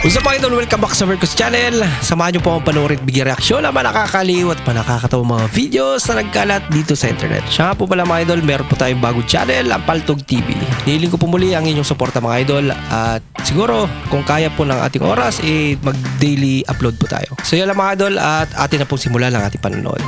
What's up mga idol? Welcome back sa Vercos Channel. Samahan nyo po akong panoorin at bigyan reaksyon ng mga nakakaliw at nakakatawang mga videos na nagkalat dito sa internet. Siya nga po pala mga idol, meron po tayong bagong channel, ang Paltog TV. Hiling ko po muli ang inyong suporta mga idol at siguro kung kaya po ng ating oras mag-daily upload po tayo. So yan lang mga idol at atin na pong simulan ang ating panonood.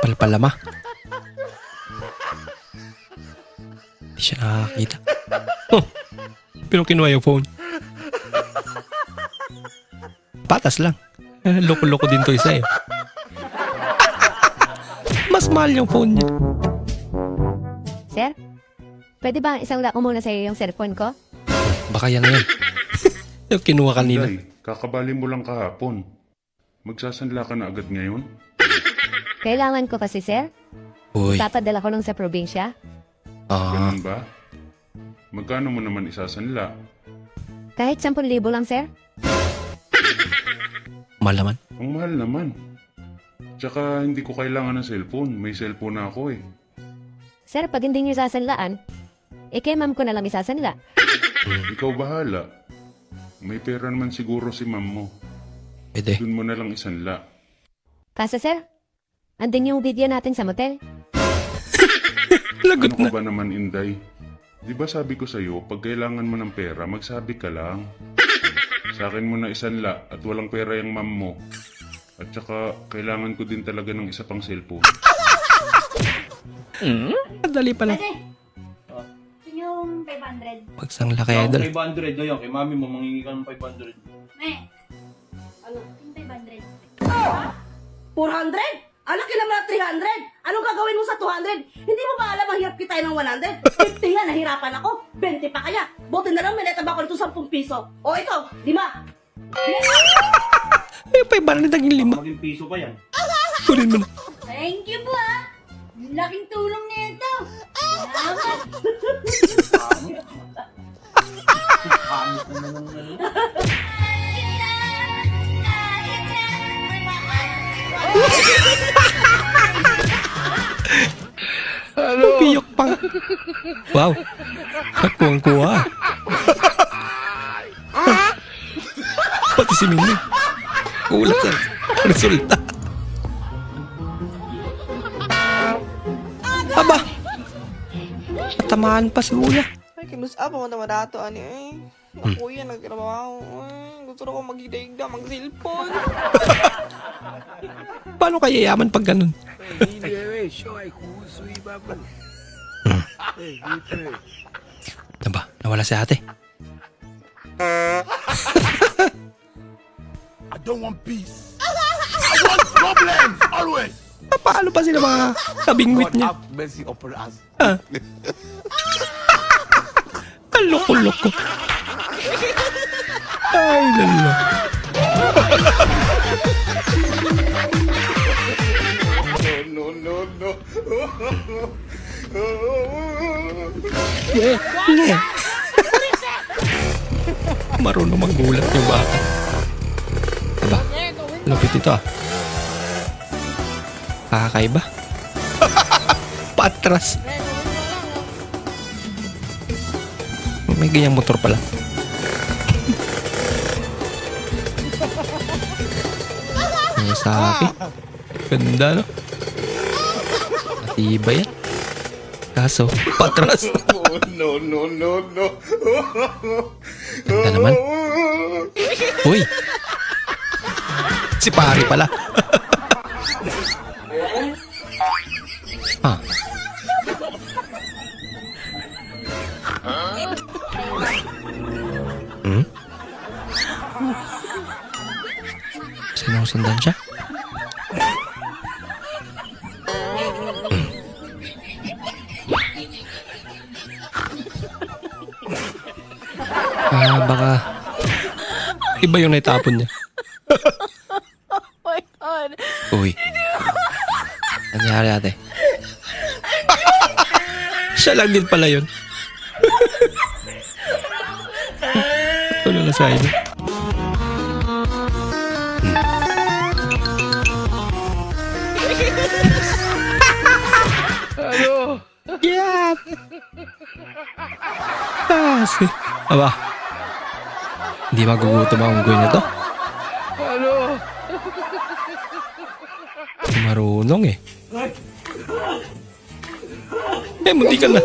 Palpalama. Hindi siya nakakita. Oh, pero kinuha yung phone. Patas lang. Loko-loko din to isa eh. Mas mahal yung phone niya. Sir, pwede ba isang ko muna sa iyo yung cellphone ko? Baka yan na yan. Yung kinuha kanina. Day, kakabali mo lang kahapon. Magsasanla ka na agad ngayon? Kailangan ko kasi, sir. Uy. Papadala ko nung sa probinsya. Ganun ba? Magkano mo naman isasanla? Kahit 10,000 lang, sir. Mahal naman. Ang mahal naman. Tsaka hindi ko kailangan ng cellphone. May cellphone na ako eh. Sir, pag hindi niyo sasanlaan, kay ma'am ko na lang isasanla. Ikaw bahala. May pera naman siguro si ma'am mo. Pwede. Doon mo na lang isanla. Kaso, sir, andun yung video natin sa motel. Lagot Ano na. ka ba naman, Inday? Di ba sabi ko sa'yo, pag kailangan mo ng pera, magsabi ka lang. Sa akin mo na isanla at walang pera yung ma'am mo. At saka, kailangan ko din talaga ng isa pang cellphone. Dali pala. Yung 500. Pagsangla kay idol. 500 na yan. Kay mami mo, mangingi ka ng 500. Ano? Yung 500. 400? Anak, kailan mo na 300? Anong gagawin mo sa 200? Hindi mo ba alam ang hirap kita ng 100? 50 nga, nahirapan ako. 20 pa kaya. Buti na lang, may netab ako nito 10 piso. O ito, 5. Ay, 500 ang 5. Maging piso pa yan. Kunin mo na. Thank you po ah. Laking tulong nito. Salamat. Pangit na naman na. Piyok pa. Wow. Nagkuwang-kuha. Pati si Mimi. Ulat sa resulta. Aba. Tamaan pa si Kuya. Ay, kinusa pa mo naman dato, ani eh. Ako yan, nagtrabaho. Ay, gusto ko maghidaigda, mag-cellphone. Paano kaya yaman pag ganun? Diba? Nawala si ate. I don't want peace. I want problems always. Paano pa sila mga kabingwit niya? have mercy upon us. Ang loko-loko. Ay, lalo. No. Nye. Marunong maggulat yung baka. Diba? Lupit ito ah. Kakaiba. Patras. May ganyang motor pala. Ang saki. Ganda no? Matibay yan. Kaso, patras. No. Ganda naman. Uy! Si pari pala. Ah. Hmm? Sinusundan siya? Baka iba yung naitapon niya. Oh my God. Uy. Nangyari ate. Siya lang din pala yun. Wala na sa inyo. Yeah! Aba. Hindi magugutom ang unggoy na to. Marunong eh. Munti ka na.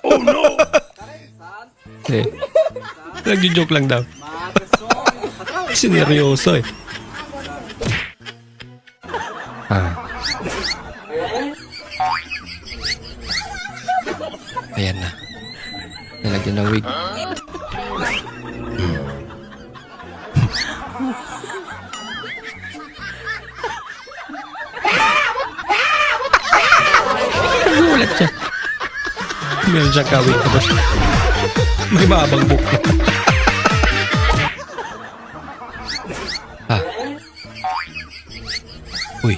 Oh no! Nag-joke lang daw. Sineryoso eh. Ayan na. Nalagyan ng wig. Nagulat siya. Meron siyang kawig tapos may babang book na. Uy.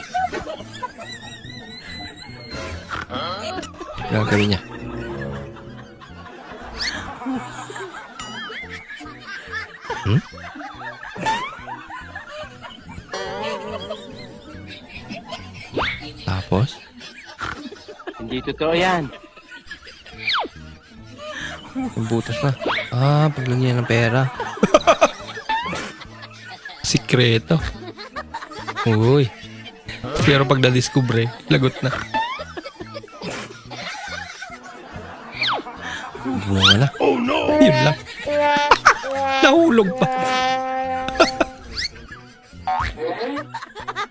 Gagawin niya. Tapos? Hindi totoo yan. Yung butas na. Paglagyan ng pera. Sikreto. Uy. Pero pag na-discover, lagot na. Bunga na. Oh no! Yun lang. Nahulog pa.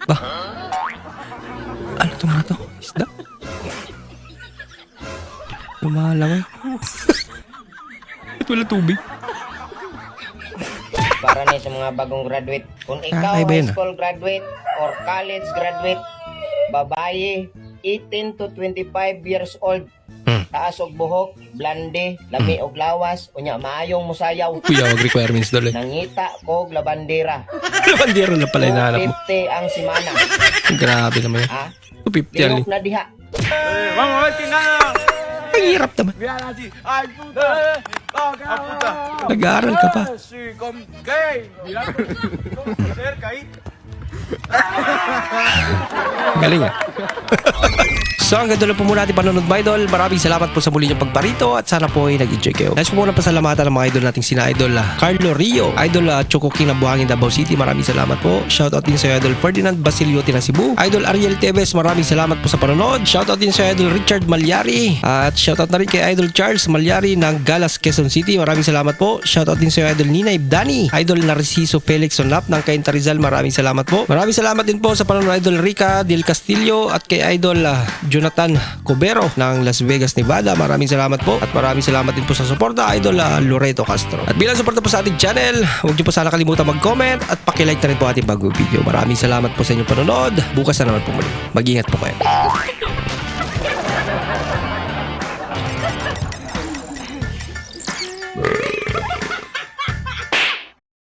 Ba? Ano to mga to? Isda? Lumalang eh. Wala tubig. Para na sa mga bagong graduate. Kung ikaw ay ba yun, high school graduate or college graduate, babae, 18 to 25 years old, taas og buhok, blonde, lami og lawas, unya maayong musayaw. Kuya, wag requirements doon eh. Nangita kog labandera. Labandero na pala hinahanap mo. 50 ang simana. Grabe naman yun. Ha? 250 yan. Lihok na diha. Ang hirap naman. Nag-aaral ka pa. Galing ah. So hanggang doon lang po muna ating panonood mga idol. Maraming salamat po sa muli niyong pagparito at sana po ay nag-enjoy kayo. Nais po muna pasalamatan ng mga idol nating sina idol Carlo Rio, idol Choco King ng Buhangin, Davao City. Maraming salamat po. Shoutout din sa idol Ferdinand Basilio ng Cebu, idol Ariel Tevez. Maraming salamat po sa panonood. Shoutout din sa idol Richard Malyari at shoutout na rin kay idol Charles Malyari ng Galas, Quezon City. Maraming salamat po. Shoutout din sa idol Nina Ibdani, idol Narciso Felix Sonap ng Cainta Rizal. Maraming salamat po. Maraming salamat din po sa panonood idol Rica Del Castillo at kay idol Jonathan Cubero ng Las Vegas, Nevada. Maraming salamat po at maraming salamat din po sa suporta idol Loreto Castro. At bilang suporta po sa ating channel, huwag niyo po sana kalimutan mag-comment at paki-like na rin po ating bagong video. Maraming salamat po sa inyong panonood. Bukas na naman po muli. Mag-ingat po kayo.